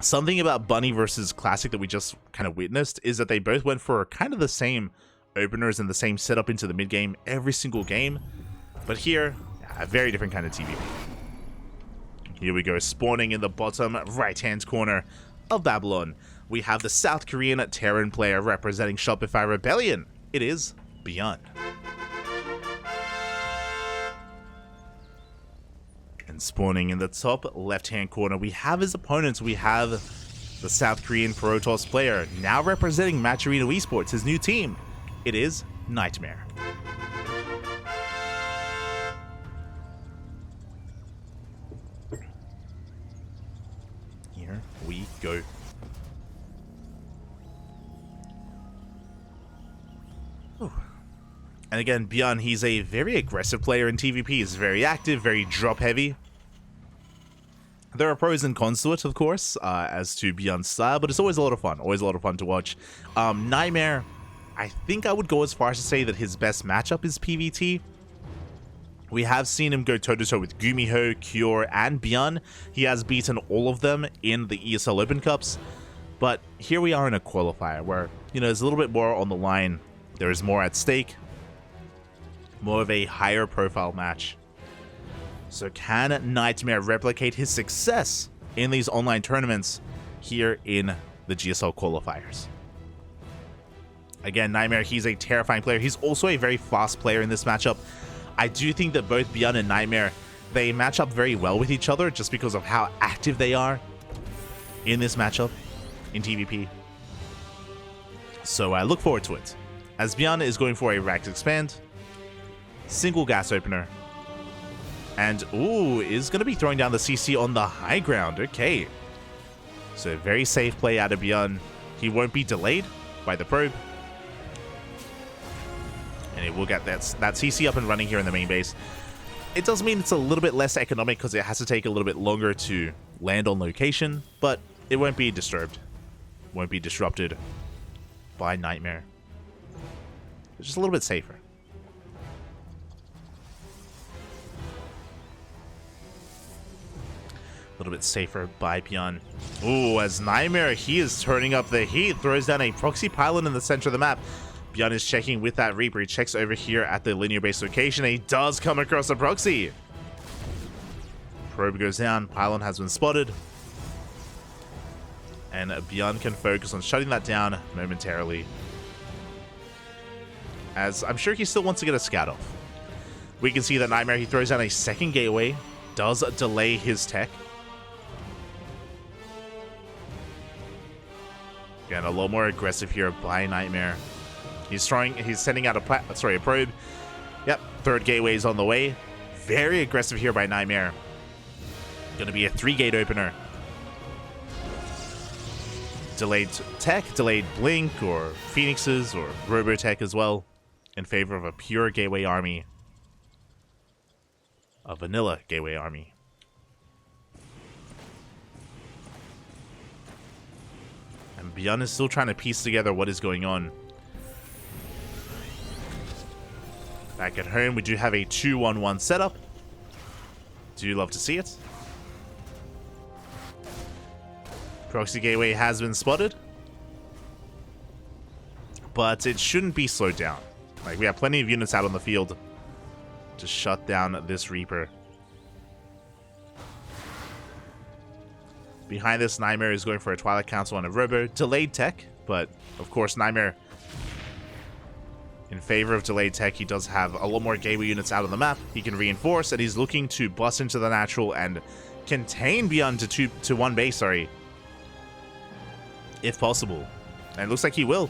Something about Bunny versus Classic that we just kind of witnessed is that they both went for kind of the same openers and the same setup into the mid game every single game. But here, a very different kind of TvP. Here we go, spawning in the bottom right-hand corner of Babylon. We have the South Korean Terran player representing Shopify Rebellion. It is ByuN. And spawning in the top left-hand corner, we have his opponents. We have the South Korean Protoss player, now representing Match Arena Esports, his new team. It is NightMare. Here we go. Ooh. And again, ByuN, he's a very aggressive player in TvP. He's very active, very drop-heavy. There are pros and cons to it, of course, as to ByuN's style, but it's always a lot of fun. Always a lot of fun to watch. NightMare, I think I would go as far as to say that his best matchup is PvT. We have seen him go toe-to-toe with Gumiho, Cure, and ByuN. He has beaten all of them in the ESL Open Cups. But here we are in a qualifier where, there's a little bit more on the line. There is more at stake. More of a higher profile match. So can NightMare replicate his success in these online tournaments here in the GSL qualifiers? Again, NightMare, he's a terrifying player. He's also a very fast player in this matchup. I do think that both ByuN and NightMare, they match up very well with each other just because of how active they are in this matchup in TvP. So I look forward to it. As ByuN is going for a Rax Expand, single gas opener, and is going to be throwing down the CC on the high ground. Okay. So very safe play out of ByuN. He won't be delayed by the probe. And it will get that CC up and running here in the main base. It does mean it's a little bit less economic because it has to take a little bit longer to land on location, but it won't be disturbed. Won't be disrupted by NightMare. It's just a little bit safer. A little bit safer by ByuN. As NightMare, he is turning up the heat. Throws down a proxy pylon in the center of the map. ByuN is checking with that Reaper. He checks over here at the linear base location. And he does come across a proxy. Probe goes down. Pylon has been spotted. And ByuN can focus on shutting that down momentarily. As I'm sure he still wants to get a scout off. We can see that NightMare, he throws down a second gateway. Does delay his tech. Again, a lot more aggressive here by NightMare. He's sending out a probe. Yep, third gateway is on the way. Very aggressive here by NightMare. Gonna be a 3-gate opener. Delayed tech, delayed blink, or phoenixes, or robotech as well, in favor of a pure gateway army. A vanilla gateway army. And ByuN is still trying to piece together what is going on. Back at home, we do have a 2-1-1 setup. Do love to see it. Proxy gateway has been spotted. But it shouldn't be slowed down. Like, we have plenty of units out on the field to shut down this Reaper. Behind this, NightMare is going for a Twilight Council on a Robo. Delayed tech, but of course NightMare, in favor of delayed tech, he does have a lot more gateway units out on the map. He can reinforce, and he's looking to bust into the natural and contain ByuN to one base, sorry. If possible. And it looks like he will.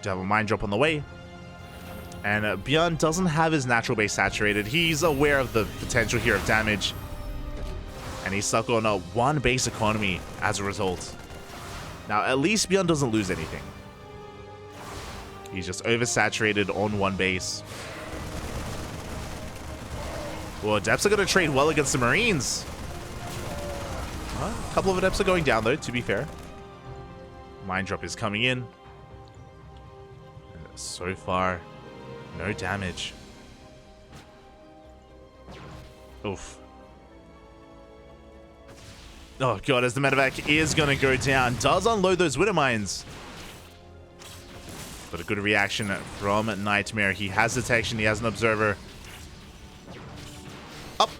To have a mine drop on the way. And ByuN doesn't have his natural base saturated. He's aware of the potential here of damage. And he's stuck on a one base economy as a result. Now, at least ByuN doesn't lose anything. He's just oversaturated on one base. Well, Adepts are going to trade well against the Marines. A couple of Adepts are going down, though, to be fair. Mine drop is coming in. And so far, no damage. Oof. Oh god, as the medevac is going to go down. Does unload those Widow Mines. But a good reaction from NightMare. He has detection. He has an observer. Up.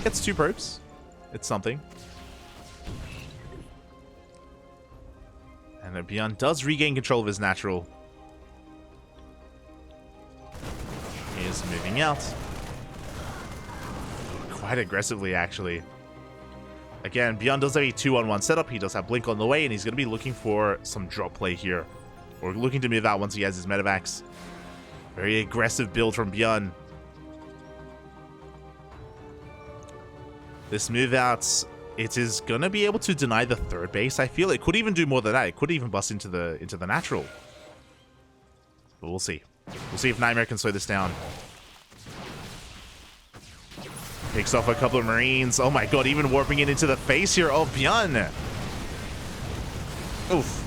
Gets 2 probes. It's something. And ByuN does regain control of his natural. He is moving out. Quite aggressively, actually. Again, ByuN does have a 2-on-1 setup. He does have Blink on the way, and he's going to be looking for some drop play here. Or looking to move out once he has his medevacs. Very aggressive build from ByuN. This move out, it is going to be able to deny the 3rd base. I feel it could even do more than that. It could even bust into the natural. But we'll see. We'll see if NightMare can slow this down. Picks off a couple of Marines. Oh my god, even warping it into the face here of ByuN. Oof.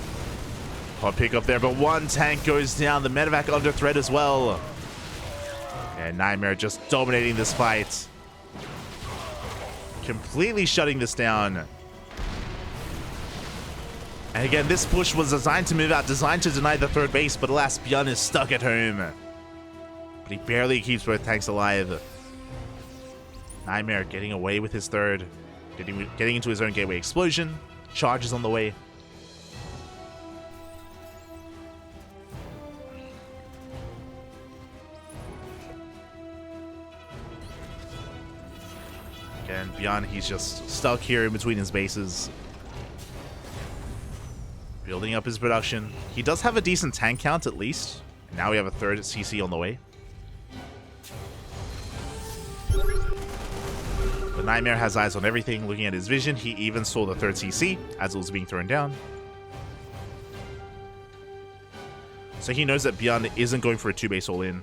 Hot pick up there, but 1 tank goes down. The medevac under threat as well. And NightMare just dominating this fight. Completely shutting this down. And again, this push was designed to move out, designed to deny the 3rd base, but alas, ByuN is stuck at home. But he barely keeps both tanks alive. NightMare getting away with his 3rd. Getting into his own gateway explosion. Charges on the way. Again, ByuN, he's just stuck here in between his bases. Building up his production. He does have a decent tank count at least. And now we have a 3rd CC on the way. But NightMare has eyes on everything, looking at his vision. He even saw the 3rd CC as it was being thrown down. So he knows that ByuN isn't going for a 2-base all-in.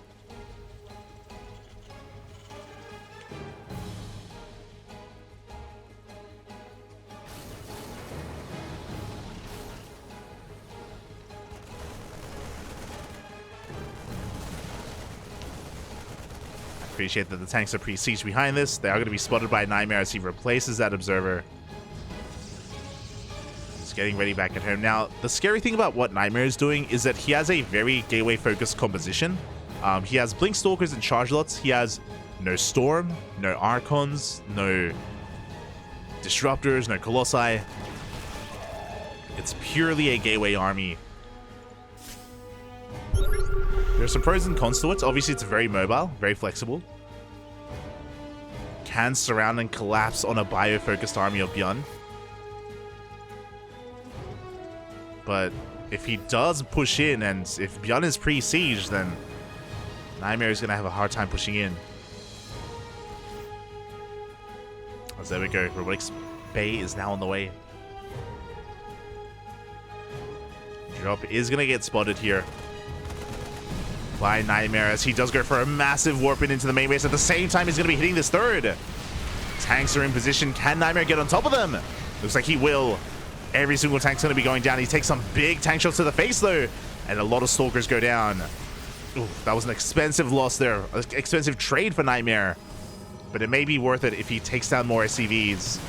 Appreciate that the tanks are pre-sieged behind this. They are going to be spotted by NightMare as he replaces that observer. He's getting ready back at home. Now, the scary thing about what NightMare is doing is that he has a very gateway-focused composition. He has Blink Stalkers and Charge Lots. He has no Storm, no Archons, no Disruptors, no Colossi. It's purely a gateway army. There's some pros and cons to it. Obviously, it's very mobile, very flexible. Can surround and collapse on a bio-focused army of ByuN. But if he does push in, and if ByuN is pre-siege, then NightMare is going to have a hard time pushing in. As there we go. Robotics Bay is now on the way. Drop is going to get spotted here by NightMare as he does go for a massive warp in into the main base. At the same time, he's going to be hitting this 3rd. Tanks are in position. Can NightMare get on top of them? Looks like he will. Every single tank's going to be going down. He takes some big tank shots to the face, though. And a lot of Stalkers go down. Ooh, that was an expensive loss there. An expensive trade for NightMare. But it may be worth it if he takes down more SCVs.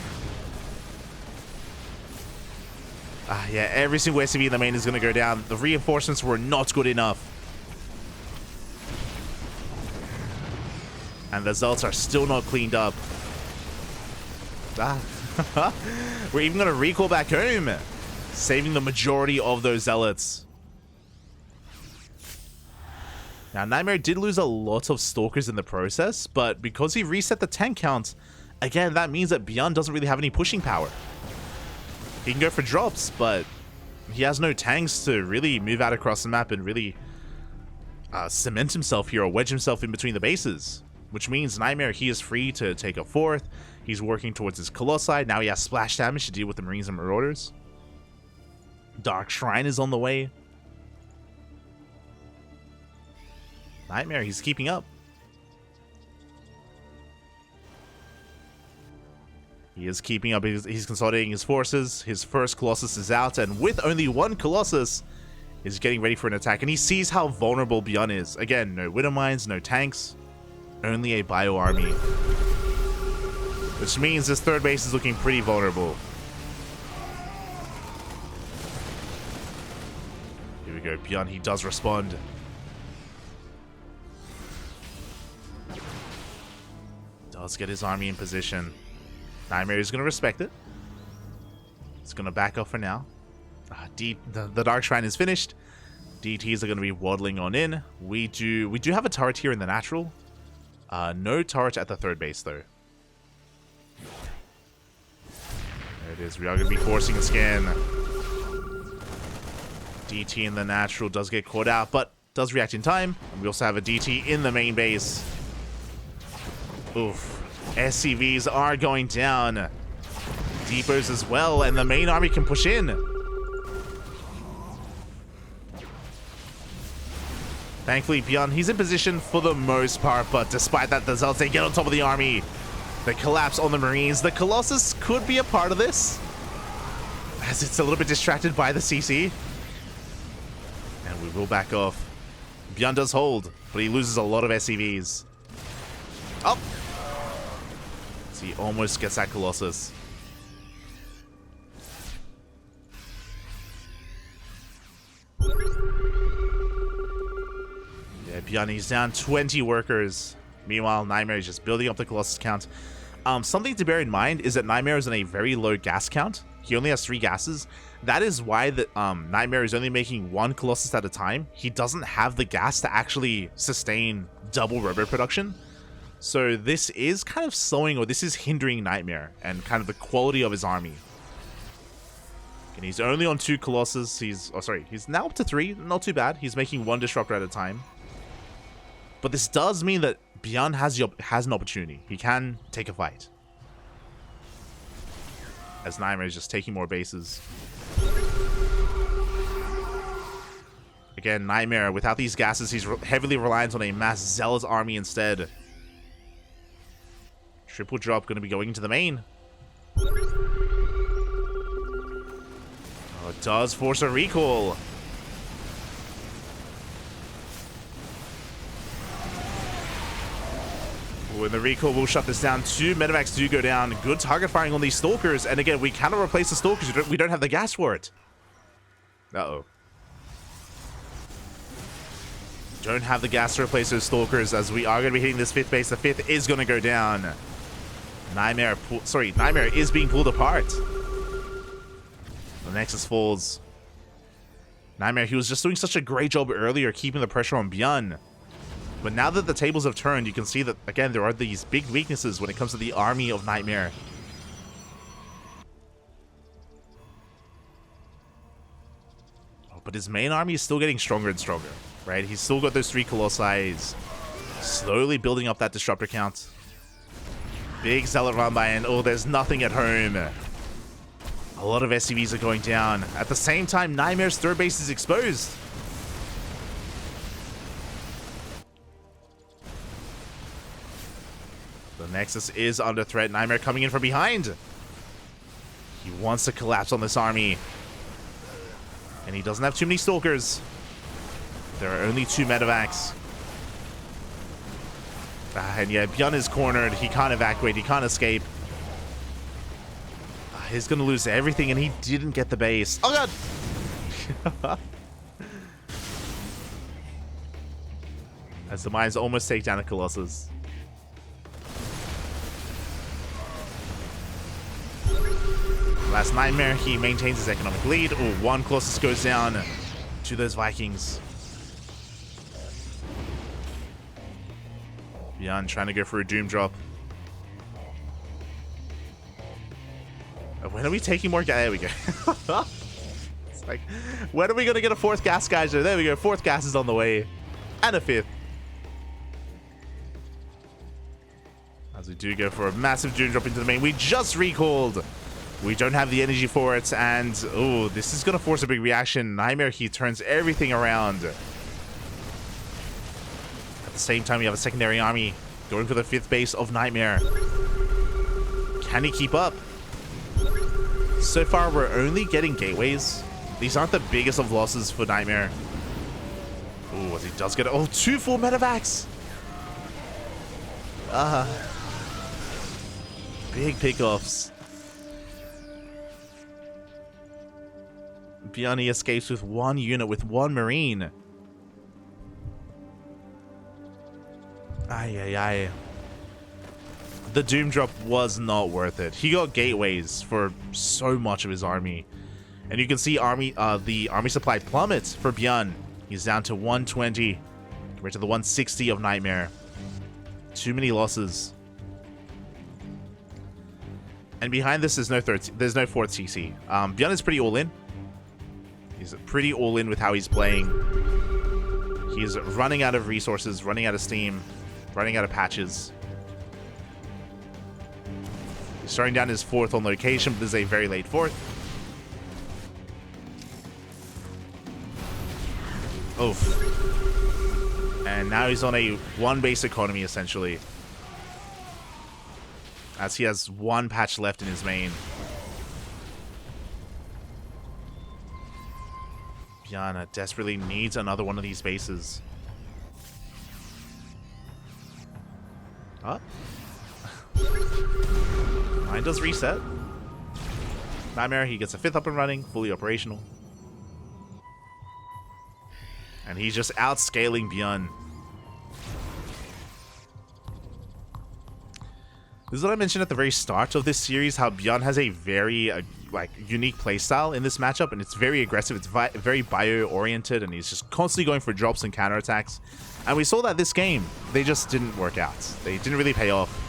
Yeah, every single SCV in the main is going to go down. The reinforcements were not good enough. And the Zealots are still not cleaned up. We're even going to recall back home, saving the majority of those Zealots. Now, NightMare did lose a lot of Stalkers in the process, but because he reset the tank count, again, that means that ByuN doesn't really have any pushing power. He can go for drops, but he has no tanks to really move out across the map and really cement himself here or wedge himself in between the bases. Which means NightMare, he is free to take a 4th. He's working towards his Colossi. Now he has splash damage to deal with the Marines and Marauders. Dark Shrine is on the way. NightMare, he's keeping up. He is keeping up. He's consolidating his forces. His first Colossus is out, and with only 1 Colossus, he's getting ready for an attack. And he sees how vulnerable ByuN is. Again, no Widow Mines, no tanks. Only a bio army. Which means this 3rd base is looking pretty vulnerable. Here we go. ByuN, he does respond. Does get his army in position. NightMare is going to respect it. It's going to back off for now. The Dark Shrine is finished. DTs are going to be waddling on in. We do have a turret here in the natural. No turret at the third base, though. There it is. We are going to be forcing a scan. DT in the natural does get caught out, but does react in time. And we also have a DT in the main base. Oof. SCVs are going down. Depots as well, and the main army can push in. Thankfully, ByuN, he's in position for the most part, but despite that, the Zealots, they get on top of the army. They collapse on the Marines. The Colossus could be a part of this, as it's a little bit distracted by the CC. And we will back off. ByuN does hold, but he loses a lot of SCVs. Oh! So he almost gets that Colossus. Yeah, ByuN, he's down 20 workers. Meanwhile, NightMare is just building up the Colossus count. Something to bear in mind is that NightMare is on a very low gas count. He only has 3 gases. That is why NightMare is only making 1 Colossus at a time. He doesn't have the gas to actually sustain double robo production. So this is kind of slowing, or this is hindering NightMare and kind of the quality of his army. And he's only on 2 Colossus. He's now up to 3. Not too bad. He's making 1 Disruptor at a time. But this does mean that ByuN has an opportunity. He can take a fight. As NightMare is just taking more bases. Again, NightMare, without these gases, he's heavily reliant on a mass Zealot army instead. Triple drop going to be going into the main. Oh, it does force a recall. Oh, and the recall will shut this down. 2 medevacs do go down. Good target firing on these Stalkers. And again, we cannot replace the Stalkers. We don't have the gas for it. Uh-oh. Don't have the gas to replace those Stalkers, as we are going to be hitting this 5th base. The 5th is going to go down. NightMare is being pulled apart. The Nexus falls. NightMare, he was just doing such a great job earlier keeping the pressure on ByuN. But now that the tables have turned, you can see that, again, there are these big weaknesses when it comes to the army of NightMare. Oh, but his main army is still getting stronger and stronger, right? He's still got those 3 Colossi, slowly building up that Disruptor count. Big Zealot run by, and oh, there's nothing at home. A lot of SCVs are going down. At the same time, NightMare's 3rd base is exposed. The Nexus is under threat. NightMare coming in from behind. He wants to collapse on this army. And he doesn't have too many Stalkers. There are only 2 medevacs. And yeah, ByuN is cornered. He can't evacuate. He can't escape. He's going to lose everything, and he didn't get the base. Oh, God! As the mines almost take down the Colossus. Last NightMare, he maintains his economic lead. Oh, 1 Colossus goes down to those Vikings. ByuN trying to go for a Doom drop. When are we taking more gas? There we go. It's like, when are we going to get a 4th gas geyser? There we go. 4th gas is on the way. And a 5th. As we do go for a massive Doom drop into the main. We just recalled. We don't have the energy for it. And, oh, this is going to force a big reaction. NightMare, he turns everything around. At the same time, we have a secondary army going for the 5th base of NightMare. Can he keep up? So far, we're only getting gateways. These aren't the biggest of losses for NightMare. Oh, as he does get... Oh, 2 full medevacs! Big pickoffs. ByuN escapes with one unit, with one Marine. Ay, ay, ay. The Doom drop was not worth it. He got gateways for so much of his army. And you can see the army supply plummets for ByuN. He's down to 120 compared to the 160 of NightMare. Too many losses. And behind this, there's no 4th TC. ByuN is pretty all-in. He's pretty all-in with how he's playing. He's running out of resources, running out of steam, running out of patches. He's starting down his 4th on location, but this is a very late 4th. Oof. And now he's on a 1 base economy, essentially. As he has 1 patch left in his main. ByuN desperately needs another one of these bases. Huh? Mine does reset. NightMare, he gets a 5th up and running, fully operational. And he's just outscaling ByuN. This is what I mentioned at the very start of this series, how ByuN has a very unique playstyle in this matchup, and it's very aggressive. It's very bio-oriented, and he's just constantly going for drops and counterattacks. And we saw that this game, they just didn't work out. They didn't really pay off.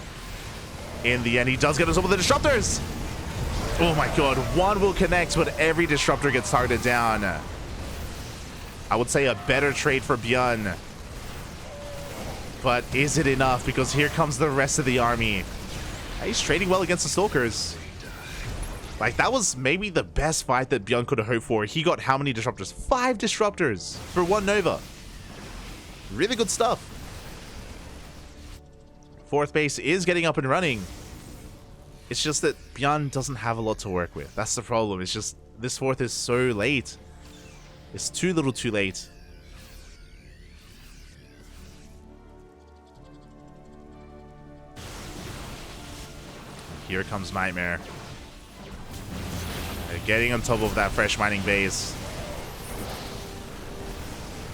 In the end, he does get us over the disruptors. Oh my god, 1 will connect, but every disruptor gets targeted down. I would say a better trade for ByuN. But is it enough? Because here comes the rest of the army. He's trading well against the Stalkers. Like, that was maybe the best fight that ByuN could have hoped for. He got how many disruptors? 5 disruptors for 1 Nova. Really good stuff. 4th base is getting up and running. It's just that ByuN doesn't have a lot to work with. That's the problem. It's just this 4th is so late. It's too little too late. Here comes NightMare. They're getting on top of that fresh mining base.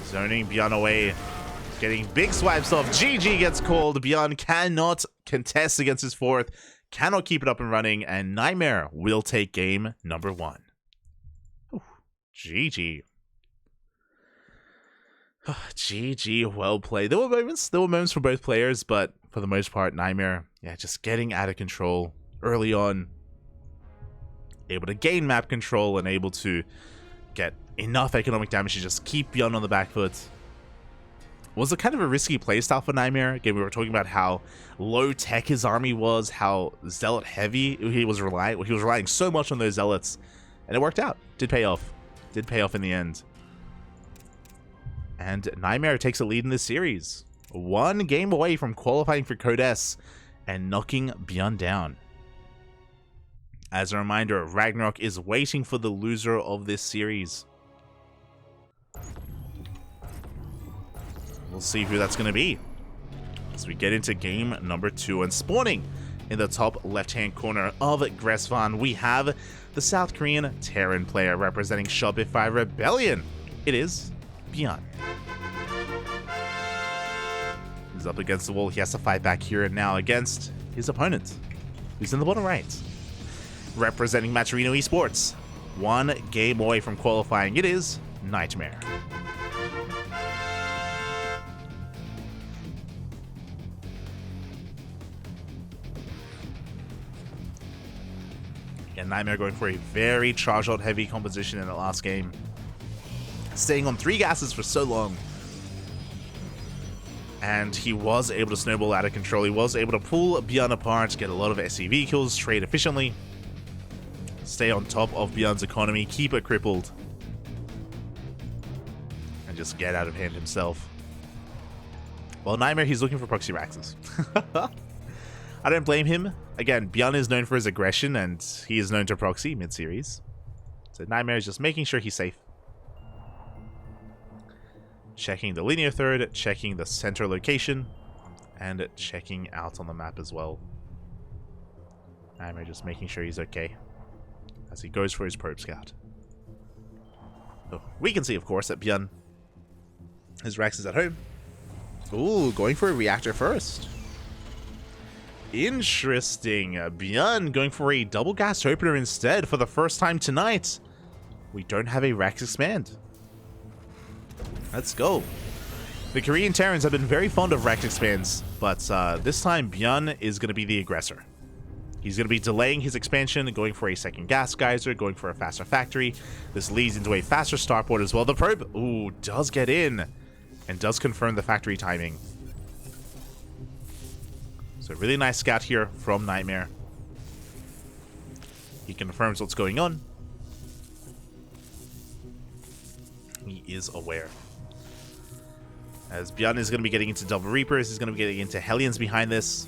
Zoning ByuN away. Getting big swipes off. GG gets called. ByuN cannot contest against his 4th. Cannot keep it up and running. And NightMare will take game number 1. Whew. GG. GG, well played. There were moments for both players, but for the most part, NightMare, yeah, just getting out of control early on. Able to gain map control and able to get enough economic damage to just keep ByuN on the back foot. Was a kind of a risky playstyle for NightMare. Again, we were talking about how low tech his army was, how zealot heavy he was relying so much on those zealots, and it worked out. Did pay off. Did pay off in the end. And NightMare takes a lead in this series. 1 game away from qualifying for Code S and knocking ByuN down. As a reminder, Ragnarok is waiting for the loser of this series. We'll see who that's going to be as we get into game number 2. And spawning in the top left-hand corner of Gresvan, we have the South Korean Terran player representing Shopify Rebellion. It is ByuN. He's up against the wall. He has to fight back here and now against his opponent, who's in the bottom right. Representing Maturino Esports, 1 game away from qualifying. It is NightMare. And NightMare going for a very charge-out heavy composition in the last game. Staying on 3 gases for so long. And he was able to snowball out of control. He was able to pull ByuN apart, get a lot of SCV kills, trade efficiently. Stay on top of ByuN's economy, keep it crippled. And just get out of hand himself. Well, NightMare, he's looking for proxy Raxes. I don't blame him. Again, ByuN is known for his aggression, and he is known to proxy mid-series. So NightMare is just making sure he's safe. Checking the linear third, checking the center location, and checking out on the map as well. NightMare just making sure he's okay as he goes for his probe scout. Oh, we can see, of course, that ByuN, his Rex is at home. Ooh, going for a reactor first. Interesting. ByuN going for a double gas opener instead for the first time tonight. We don't have a Rex expand. Let's go. The Korean Terrans have been very fond of Rex expands, but this time ByuN is going to be the aggressor. He's going to be delaying his expansion, going for a second gas geyser, going for a faster factory. This leads into a faster starport as well. The probe, ooh, does get in and does confirm the factory timing. So really nice scout here from NightMare. He confirms what's going on. He is aware. As ByuN is going to be getting into double Reapers, he's going to be getting into Hellions behind this.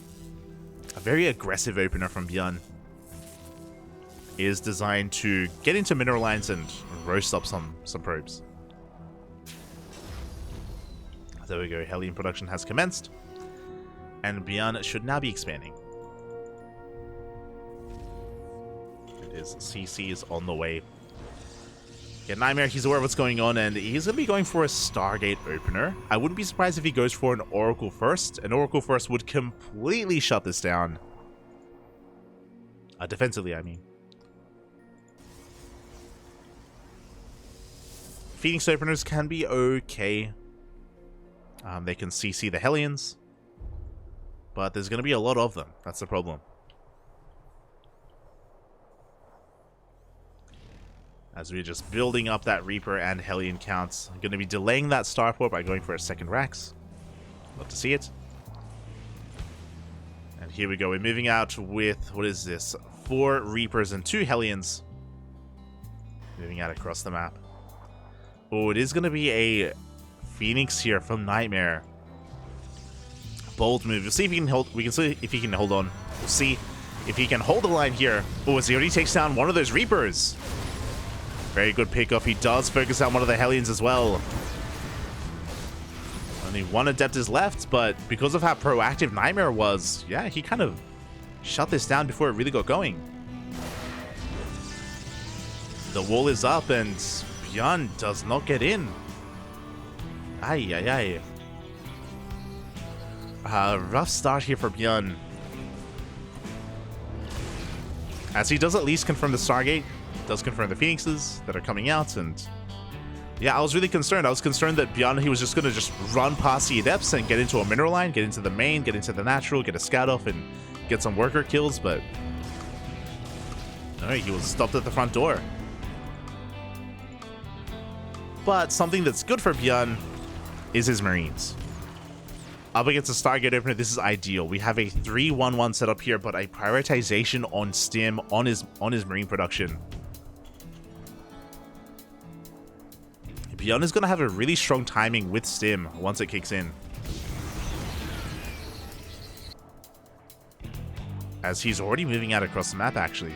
A very aggressive opener from ByuN is designed to get into mineral lines and roast up some probes. There we go, Hellion production has commenced, and ByuN should now be expanding. It is CC is on the way. Yeah, NightMare, he's aware of what's going on, and he's going to be going for a Stargate opener. I wouldn't be surprised if he goes for an Oracle first. An Oracle first would completely shut this down. Defensively, I mean. Phoenix openers can be okay. They can CC the Hellions. But there's going to be a lot of them. That's the problem. As we're just building up that Reaper and Hellion counts. I'm going to be delaying that starport by going for a second Rax. Love to see it. And here we go. We're moving out with, what is this? 4 Reapers and 2 Hellions. Moving out across the map. Oh, it is going to be a Phoenix here from NightMare. Bold move. We'll see if he can hold. We can see if he can hold on. We'll see if he can hold the line here. Oh, as he already takes down one of those Reapers. Very good pickoff. He does focus out one of the Hellions as well. Only one Adept is left, but because of how proactive NightMare was, yeah, he kind of shut this down before it really got going. The wall is up and ByuN does not get in. Ay, ay, ay. Rough start here for ByuN. As he does at least confirm the Stargate, does confirm the Phoenixes that are coming out, and yeah, I was really concerned. I was concerned that ByuN, he was just going to run past the Adepts and get into a mineral line, get into the main, get into the natural, get a scout off, and get some worker kills, but no, he was stopped at the front door. But something that's good for ByuN is his Marines. Up against a Stargate opener, this is ideal. We have a 3-1-1 setup here, but a prioritization on Stim on his Marine production. ByuN is going to have a really strong timing with Stim once it kicks in. As he's already moving out across the map, actually.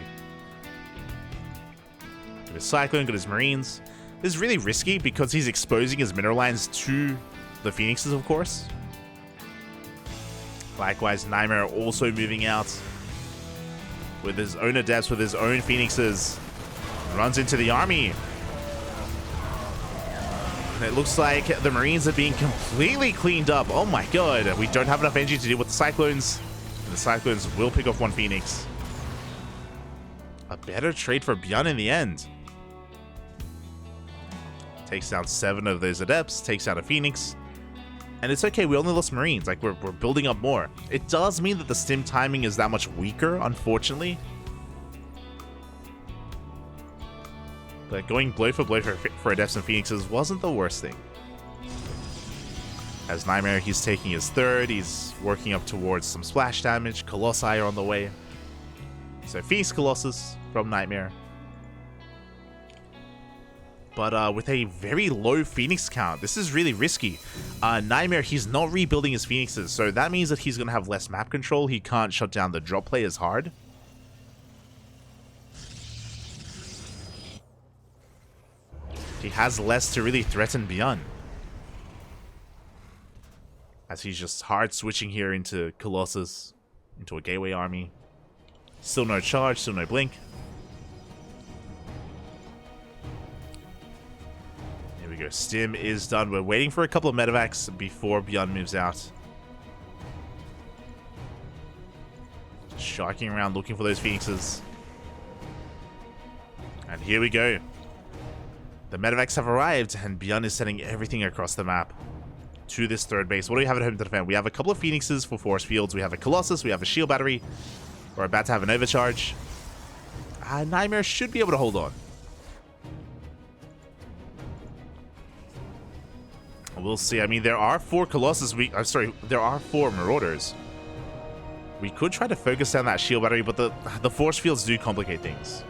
Got his Cyclone, got his Marines. This is really risky because he's exposing his mineral lines to the Phoenixes, of course. Likewise, NightMare also moving out with his own Adepts, with his own Phoenixes. Runs into the army. And it looks like the Marines are being completely cleaned up. Oh my god, we don't have enough energy to deal with the Cyclones. And the Cyclones will pick off one Phoenix. A better trade for ByuN in the end. Takes down 7 of those Adepts, takes out a Phoenix. And it's okay, we only lost Marines, like we're building up more. It does mean that the Stim timing is that much weaker, unfortunately. But going blow for Adepts and Phoenixes wasn't the worst thing. As NightMare, he's taking his 3rd, he's working up towards some splash damage, Colossi are on the way. So Phoenix Colossus from NightMare. But with a very low Phoenix count, this is really risky. NightMare, he's not rebuilding his Phoenixes, so that means that he's going to have less map control. He can't shut down the drop play as hard. He has less to really threaten ByuN. As he's just hard switching here into Colossus, into a Gateway army. Still no charge, still no blink. we go. Stim is done. We're waiting for a couple of medevacs before ByuN moves out. Sharking around looking for those phoenixes. And here we go. The medevacs have arrived, and ByuN is sending everything across the map to this third base. What do we have at home to defend? We have a couple of phoenixes for force fields. We have a Colossus. We have a shield battery. We're about to have an overcharge. NightMare should be able to hold on. We'll see. I mean, there are 4 Colossus. There are 4 Marauders. We could try to focus down that shield battery, but the force fields do complicate things.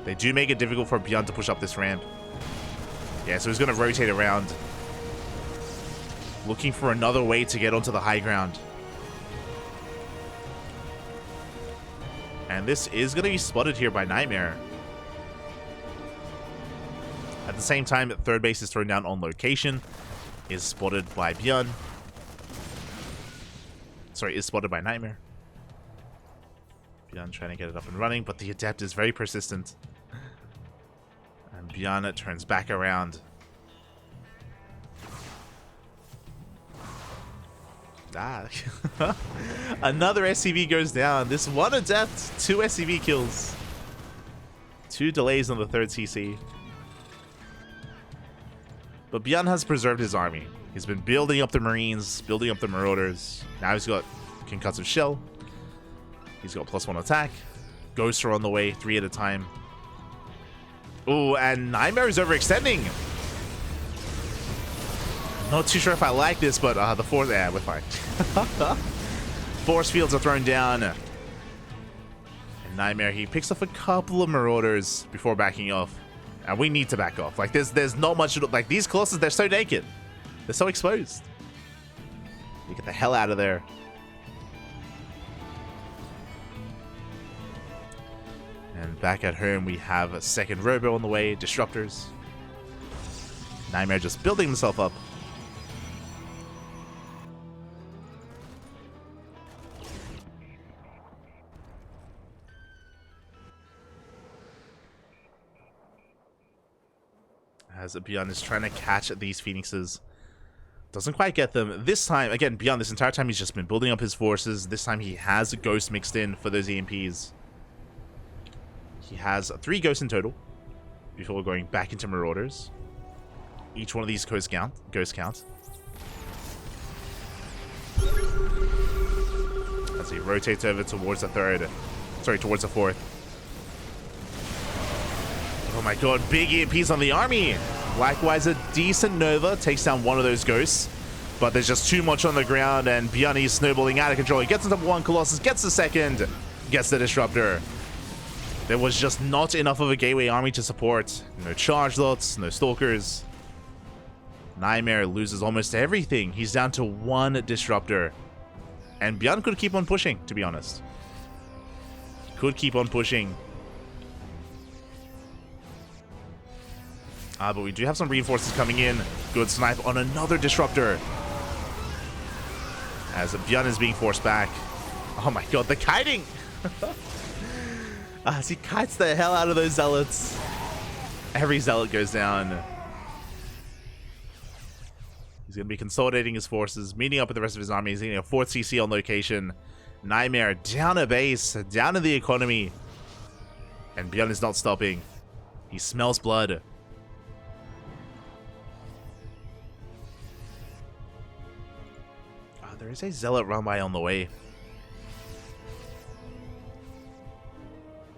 They do make it difficult for ByuN to push up this ramp. Yeah, so he's going to rotate around. Looking for another way to get onto the high ground. And this is going to be spotted here by NightMare. At the same time, third base is thrown down on location. Is spotted by ByuN. Sorry, is spotted by NightMare. ByuN trying to get it up and running, but the Adept is very persistent. And ByuN turns back around. Another SCV goes down. This one Adept, 2 SCV kills. 2 delays on the 3rd CC. But ByuN has preserved his army. He's been building up the Marines, building up the Marauders. Now he's got Concussive Shell. He's got +1 attack. Ghosts are on the way, 3 at a time. Ooh, and NightMare is overextending. Not too sure if I like this, but the force... Yeah, we're fine. Force fields are thrown down. And NightMare, he picks up a couple of Marauders before backing off. And we need to back off. Like, there's not much... Like, these Colossus, they're so naked. They're so exposed. You get the hell out of there. And back at home, we have a second Robo on the way. Disruptors. NightMare just building himself up. As ByuN is trying to catch these Phoenixes. Doesn't quite get them. This time, again, ByuN, this entire time he's just been building up his forces. This time he has a Ghost mixed in for those EMPs. He has 3 Ghosts in total before going back into Marauders. Each one of these Ghost count. As he rotates over towards the 3rd. Sorry, towards the 4th. Oh my god, big EMPs on the army. Likewise, a decent Nova takes down one of those Ghosts. But there's just too much on the ground, and ByuN is snowballing out of control. He gets into 1 Colossus, gets the 2nd, gets the Disruptor. There was just not enough of a gateway army to support. No charge lots, no Stalkers. NightMare loses almost everything. He's down to 1 Disruptor. And ByuN could keep on pushing, to be honest. Could keep on pushing. But we do have some reinforcements coming in. Good snipe on another Disruptor. As ByuN is being forced back. Oh my god, the kiting! As he kites the hell out of those Zealots. Every Zealot goes down. He's going to be consolidating his forces, meeting up with the rest of his army. He's getting a 4th CC on location. NightMare down a base, down in the economy. And ByuN is not stopping. He smells blood. There is a Zealot run by on the way.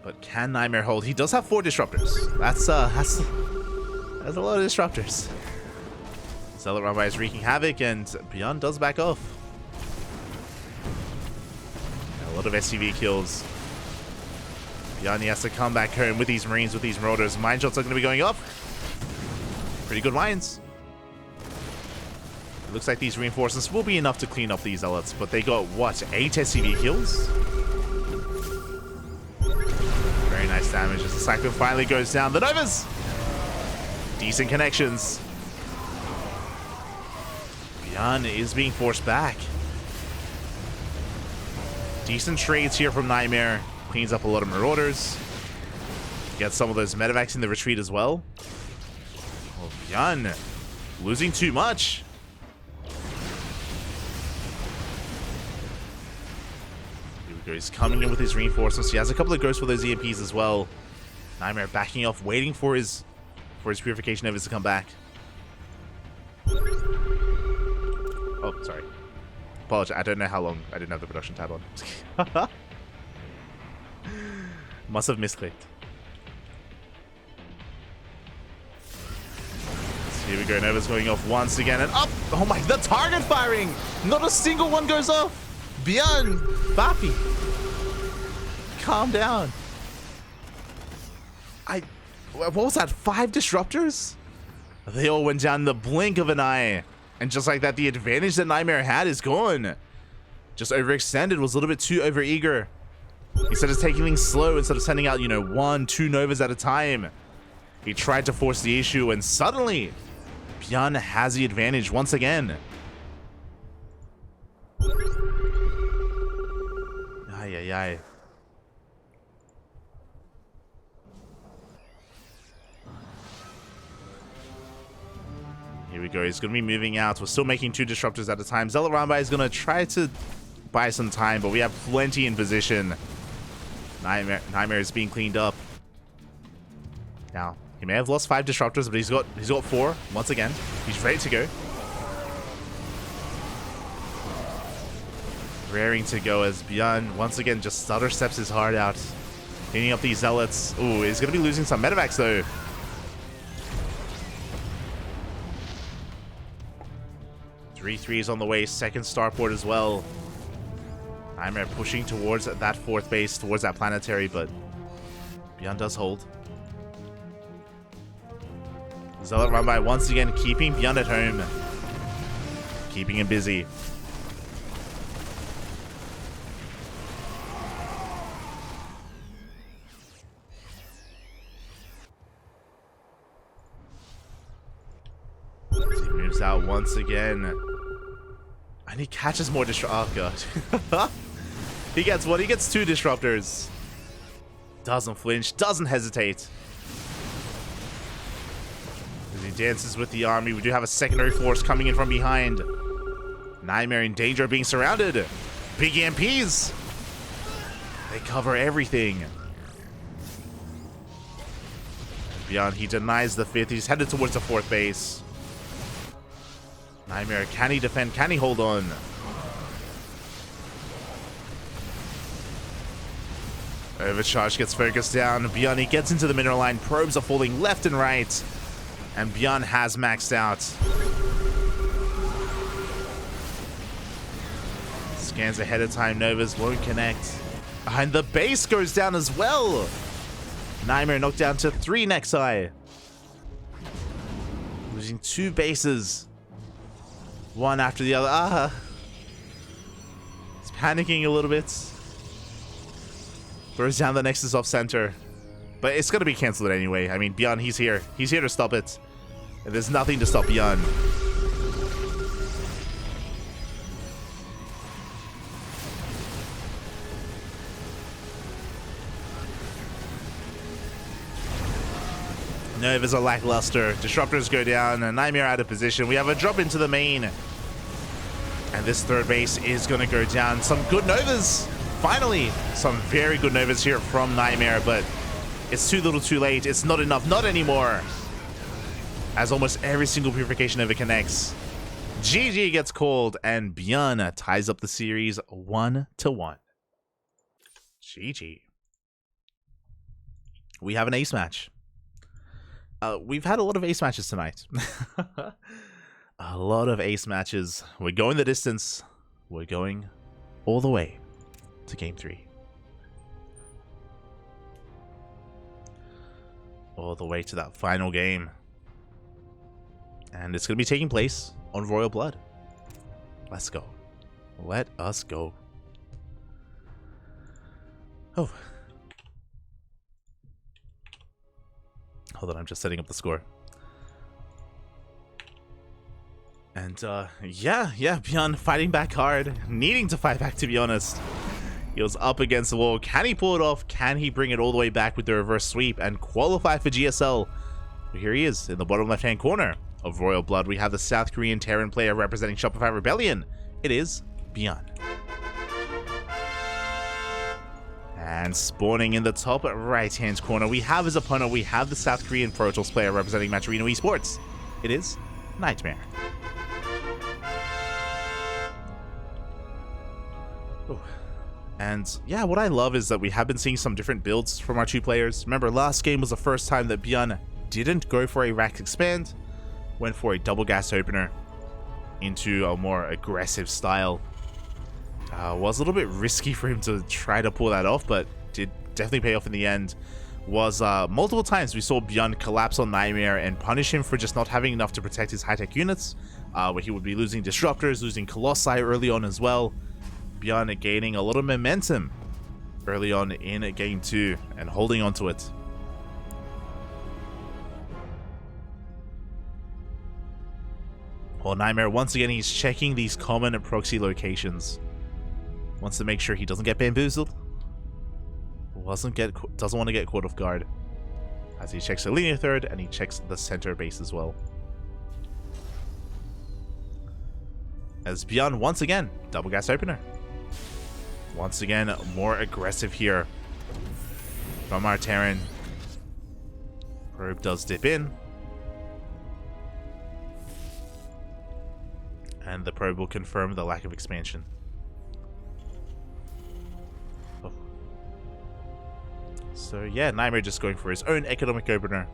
But can NightMare hold? He does have 4 Disruptors. That's a lot of Disruptors. Zealot run by is wreaking havoc, and ByuN does back off. A lot of SCV kills. ByuN has to come back home with these Marines, with these Marauders. Mine shots are going to be going up. Pretty good mines. It looks like these reinforcements will be enough to clean up these Zealots, but they got, what, 8 SCV kills? Very nice damage as the Cyclone finally goes down. The Novas! Decent connections. ByuN is being forced back. Decent trades here from NightMare. Cleans up a lot of Marauders. Gets some of those medevacs in the retreat as well. ByuN losing too much. Here we go. He's coming in with his reinforcements. He has a couple of ghosts for those EMPs as well. NightMare backing off, waiting for his purification Novas to come back. Oh, sorry. Apologize. I don't know how long I didn't have the production tab on. Must have misclicked. So here we go. Nova's going off once again and up. Oh my! The target firing. Not a single one goes off. ByuN, Bappy, calm down. What was that? 5 disruptors? They all went down in the blink of an eye. And just like that, the advantage that NightMare had is gone. Just overextended, was a little bit too overeager. Instead of taking things slow, instead of sending out, you know, 1, 2 Novas at a time, he tried to force the issue, and suddenly, ByuN has the advantage once again. Ay, ay, ay. Here we go. He's going to be moving out. We're still making 2 disruptors at a time. Zealot Rambai is going to try to buy some time, but we have plenty in position. NightMare is being cleaned up. Now, he may have lost 5 disruptors, but he's got 4 once again. He's ready to go. Raring to go as ByuN once again just stutter steps his heart out. Cleaning up these zealots. Ooh, he's going to be losing some medevacs though. 3-3 on the way, 2nd starport as well. NightMare pushing towards that 4th base, towards that planetary, but ByuN does hold. Zealot Rambai once again keeping ByuN at home. Keeping him busy. He moves out once again. And he catches more oh god. He gets what? He gets 2 disruptors. Doesn't flinch, doesn't hesitate. As he dances with the army, we do have a secondary force coming in from behind. NightMare in danger of being surrounded. Big EMPs. They cover everything. ByuN, he denies the 5th. He's headed towards the 4th base. NightMare, can he defend? Can he hold on? Overcharge gets focused down. ByuN, he gets into the mineral line. Probes are falling left and right. And ByuN has maxed out. Scans ahead of time. Novas won't connect. And the base goes down as well. NightMare knocked down to 3 Nexi. Losing 2 bases. One after the other. He's panicking a little bit. Throws down the Nexus off center. But it's going to be cancelled anyway. I mean, ByuN, he's here. He's here to stop it. And there's nothing to stop ByuN. Novas are lackluster. Disruptors go down. And NightMare out of position. We have a drop into the main. And this 3rd base is going to go down. Some good Novas. Finally, some very good Novas here from NightMare. But it's too little too late. It's not enough. Not anymore. As almost every single purification Nova connects. GG gets called. And ByuN ties up the series 1-1. GG. We have an ace match. We've had a lot of ace matches tonight. A lot of ace matches. We're going the distance. We're going all the way to game 3. All the way to that final game. And it's going to be taking place on Royal Blood. Let's go. Let us go. Oh. Hold on, I'm just setting up the score. And, yeah, ByuN fighting back hard. Needing to fight back, to be honest. He was up against the wall. Can he pull it off? Can he bring it all the way back with the reverse sweep and qualify for GSL? Here he is in the bottom left-hand corner of Royal Blood. We have the South Korean Terran player representing Shopify Rebellion. It is ByuN. And spawning in the top right-hand corner, we have his opponent. We have the South Korean Protoss player representing Matcherino Esports. It is NightMare. Ooh. And yeah, what I love is that we have been seeing some different builds from our two players. Remember, last game was the first time that ByuN didn't go for a rack expand, went for a double gas opener into a more aggressive style. Was a little bit risky for him to try to pull that off, but did definitely pay off in the end. Was multiple times we saw ByuN collapse on NightMare and punish him for just not having enough to protect his high-tech units, where he would be losing Disruptors, losing Colossi early on as well. ByuN gaining a lot of momentum early on in Game 2 and holding on to it. Well, NightMare, once again, he's checking these common proxy locations. Wants to make sure he doesn't get bamboozled. Doesn't want to get caught off guard. As he checks the linear third and he checks the center base as well. As ByuN, once again, double gas opener. Once again, more aggressive here from our Terran. Probe does dip in. And the probe will confirm the lack of expansion. Oh. So yeah, NightMare just going for his own economic opener.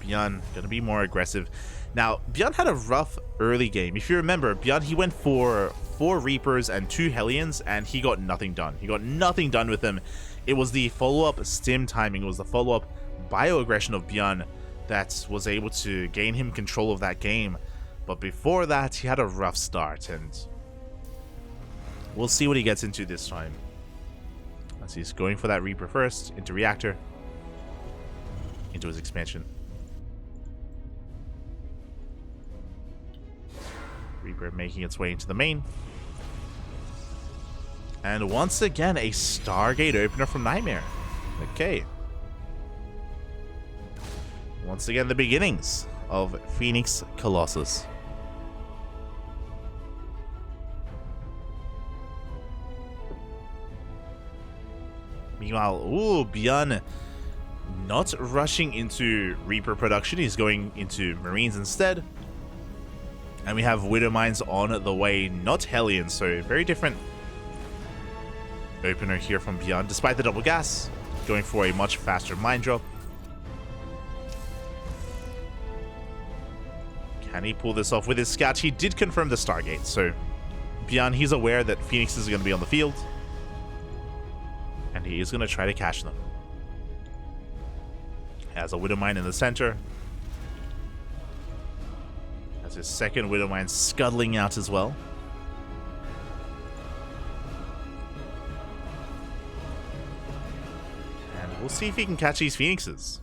ByuN gonna be more aggressive. Now, ByuN had a rough early game. If you remember, ByuN, he went for 4 Reapers and 2 Hellions, and he got nothing done. He got nothing done with them. It was the follow-up stim timing, it was the follow-up bio-aggression of ByuN that was able to gain him control of that game. But before that, he had a rough start, and we'll see what he gets into this time. As he's going for that Reaper first, into Reactor, into his expansion. Reaper making its way into the main. And once again, a Stargate opener from NightMare. Okay. Once again, the beginnings of Phoenix Colossus. Meanwhile, ooh, ByuN not rushing into Reaper production. He's going into Marines instead. And we have Widow Mines on the way, not Hellions, so very different opener here from ByuN. Despite the double gas, going for a much faster mine drop. Can he pull this off with his scout? He did confirm the Stargate, so ByuN, he's aware that Phoenix is going to be on the field. And he is going to try to catch them. Has a Widow Mine in the center. Has his second Widow Mine scuttling out as well. And we'll see if he can catch these Phoenixes.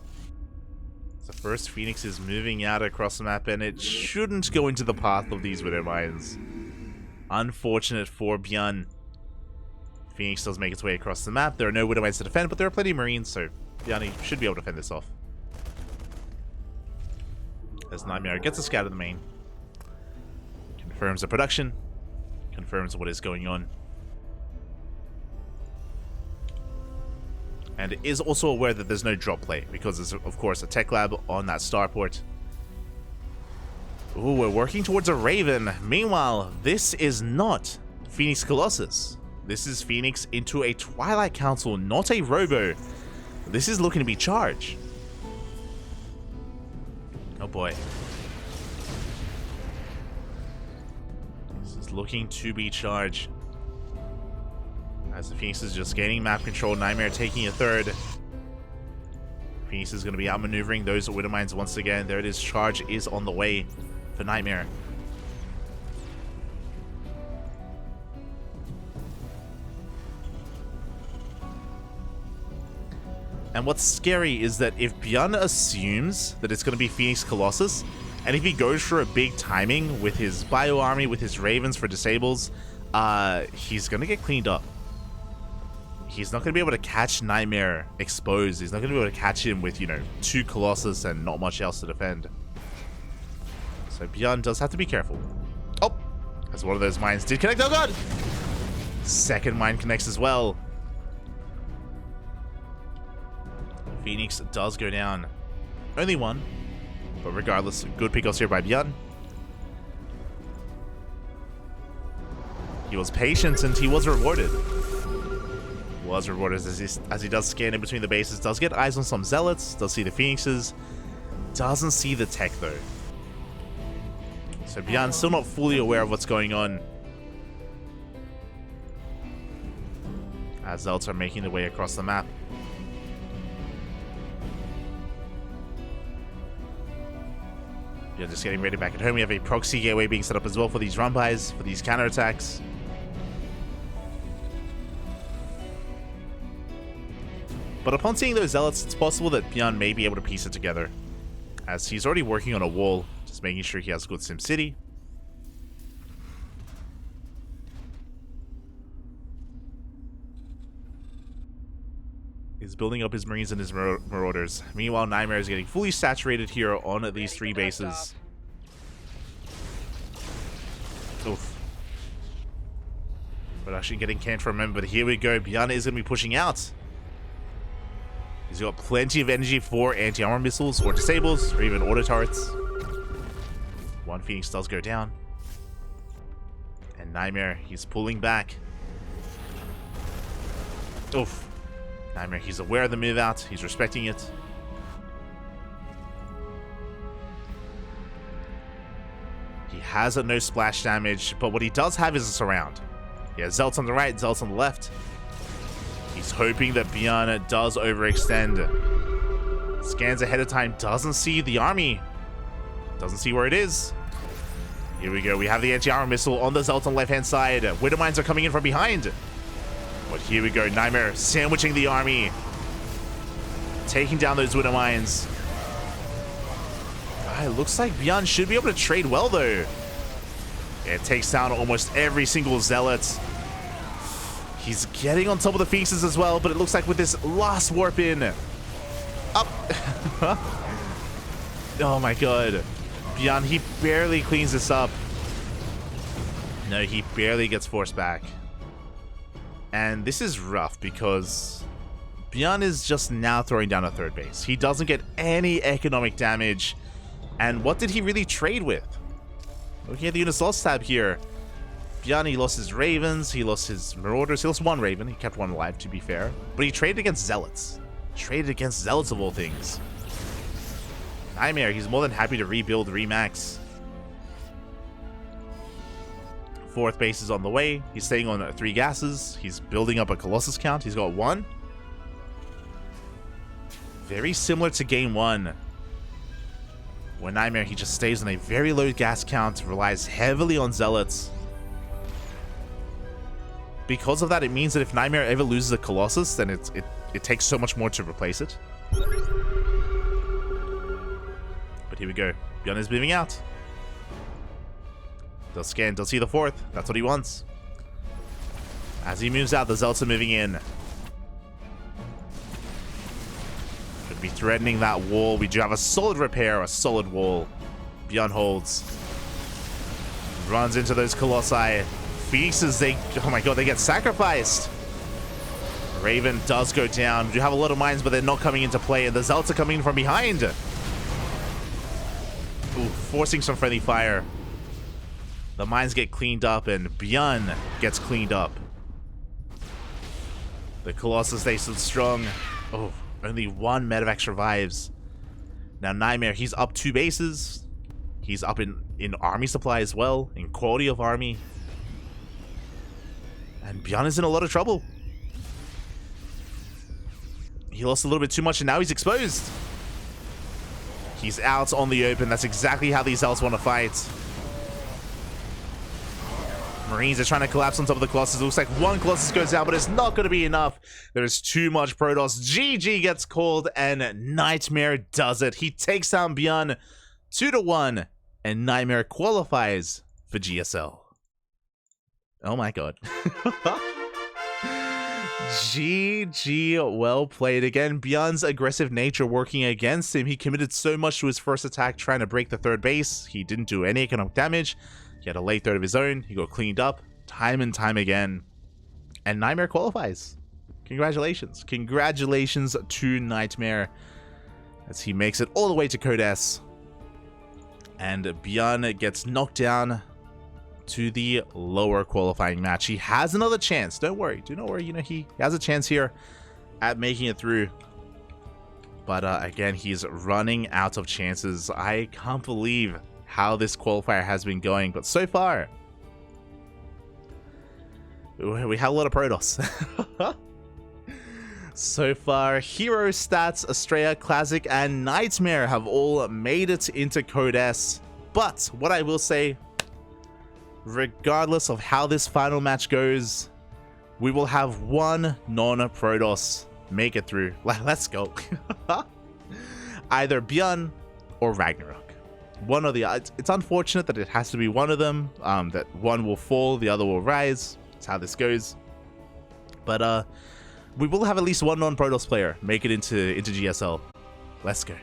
The first Phoenix is moving out across the map, and it shouldn't go into the path of these Widow Mines. Unfortunate for ByuN. Phoenix does make its way across the map. There are no Widow Mines to defend, but there are plenty of Marines, so ByuN should be able to fend this off. As NightMare gets a scout of the main. Confirms the production. Confirms what is going on. And is also aware that there's no drop play, because there's, of course, a tech lab on that starport. Ooh, we're working towards a Raven. Meanwhile, this is not Phoenix Colossus. This is Phoenix into a Twilight Council, not a Robo. This is looking to be charged. Oh boy. This is looking to be charged. As the Phoenix is just gaining map control, NightMare taking a third. Phoenix is going to be outmaneuvering those Widow Mines once again. There it is, charge is on the way for NightMare. And what's scary is that if ByuN assumes that it's going to be Phoenix Colossus, and if he goes for a big timing with his Bio Army, with his Ravens for disables, he's going to get cleaned up. he's not going to be able to catch NightMare exposed. He's not going to be able to catch him with, you know, 2 Colossus and not much else to defend. So ByuN does have to be careful. Oh! As one of those mines did connect. Oh god! Second mine connects as well. Phoenix does go down. Only one. But regardless, good pickoffs here by ByuN. He was patient and he was rewarded. As he does scan in between the bases. Does get eyes on some Zealots. Does see the Phoenixes. Doesn't see the tech though. So ByuN's still not fully aware of what's going on. As Zealots are making their way across the map. Yeah, just getting ready back at home. We have a proxy gateway being set up as well for these run-bys, for these counterattacks. But upon seeing those Zealots, it's possible that ByuN may be able to piece it together. As he's already working on a wall, just making sure he has good SimCity. He's building up his Marines and his Marauders. Meanwhile, NightMare is getting fully saturated here on these 3 bases. Oof. But actually getting canned from him, but here we go. ByuN is going to be pushing out. He's got plenty of energy for anti-armor missiles, or disables, or even auto turrets. One Phoenix does go down. And NightMare, he's pulling back. Oof. NightMare, he's aware of the move out. He's respecting it. He has a no splash damage, but what he does have is a surround. He has Zealots on the right, Zealots on the left. He's hoping that ByuN does overextend. Scans ahead of time, doesn't see the army. Doesn't see where it is. Here we go, we have the anti-armor missile on the Zealots on the left-hand side. Widow mines are coming in from behind. But here we go, NightMare sandwiching the army. Taking down those Widow mines. It looks like ByuN should be able to trade well though. It takes down almost every single Zealot. He's getting on top of the Phoenixes as well, but it looks like with this last warp in. Up. Oh my god. ByuN, he barely cleans this up. No, he barely gets forced back. And this is rough because ByuN is just now throwing down a 3rd base. He doesn't get any economic damage. And what did he really trade with? Looking at the units lost tab here. ByuN, he lost his Ravens, he lost his Marauders, he lost 1 Raven, he kept 1 alive to be fair. But he traded against Zealots. Traded against Zealots of all things. NightMare, he's more than happy to rebuild, remax. 4th base is on the way. He's staying on 3 gases. He's building up a Colossus count. He's got 1. Very similar to game 1. When NightMare, he just stays on a very low gas count, relies heavily on Zealots. Because of that, it means that if NightMare ever loses a Colossus, then it takes so much more to replace it. But here we go. ByuN is moving out. They'll scan, they'll see the 4th. That's what he wants. As he moves out, the Zealots are moving in. Could be threatening that wall. We do have a solid repair, a solid wall. ByuN holds. Runs into those Colossi. Phoenixes, oh my god, they get sacrificed. Raven does go down. We do have a lot of mines, but they're not coming into play, and the Zealots are coming in from behind. Ooh, forcing some friendly fire. The mines get cleaned up, and ByuN gets cleaned up. The Colossus, they stood strong. Oh, only 1 medevac survives. Now NightMare, he's up 2 bases. He's up in army supply as well, in quality of army. And ByuN is in a lot of trouble. He lost a little bit too much, and now he's exposed. He's out on the open. That's exactly how these Zealots want to fight. Marines are trying to collapse on top of the Colossus. It looks like 1 Colossus goes down, but it's not going to be enough. There's too much Protoss. GG gets called, and NightMare does it. He takes down ByuN 2-1, and NightMare qualifies for GSL. Oh my god. GG, well played. Again, ByuN's aggressive nature working against him. He committed so much to his first attack trying to break the third base. He didn't do any economic damage. He had a late third of his own. He got cleaned up time and time again. And NightMare qualifies. Congratulations. Congratulations to NightMare as he makes it all the way to Code S. And ByuN gets knocked down to the lower qualifying match. He has another chance. Don't worry. Do not worry. You know, he has a chance here at making it through. But again, he's running out of chances. I can't believe how this qualifier has been going. But so far, we have a lot of Protoss. So far, Hero, Stats, Australia, Classic, and NightMare have all made it into Code S. But what I will say, regardless of how this final match goes, we will have one non-Protoss make it through. Let's go. Either ByuN or Ragnarok. One or the other. It's unfortunate that it has to be one of them. That one will fall, the other will rise. That's how this goes. But we will have at least one non-Protoss player make it into GSL. Let's go.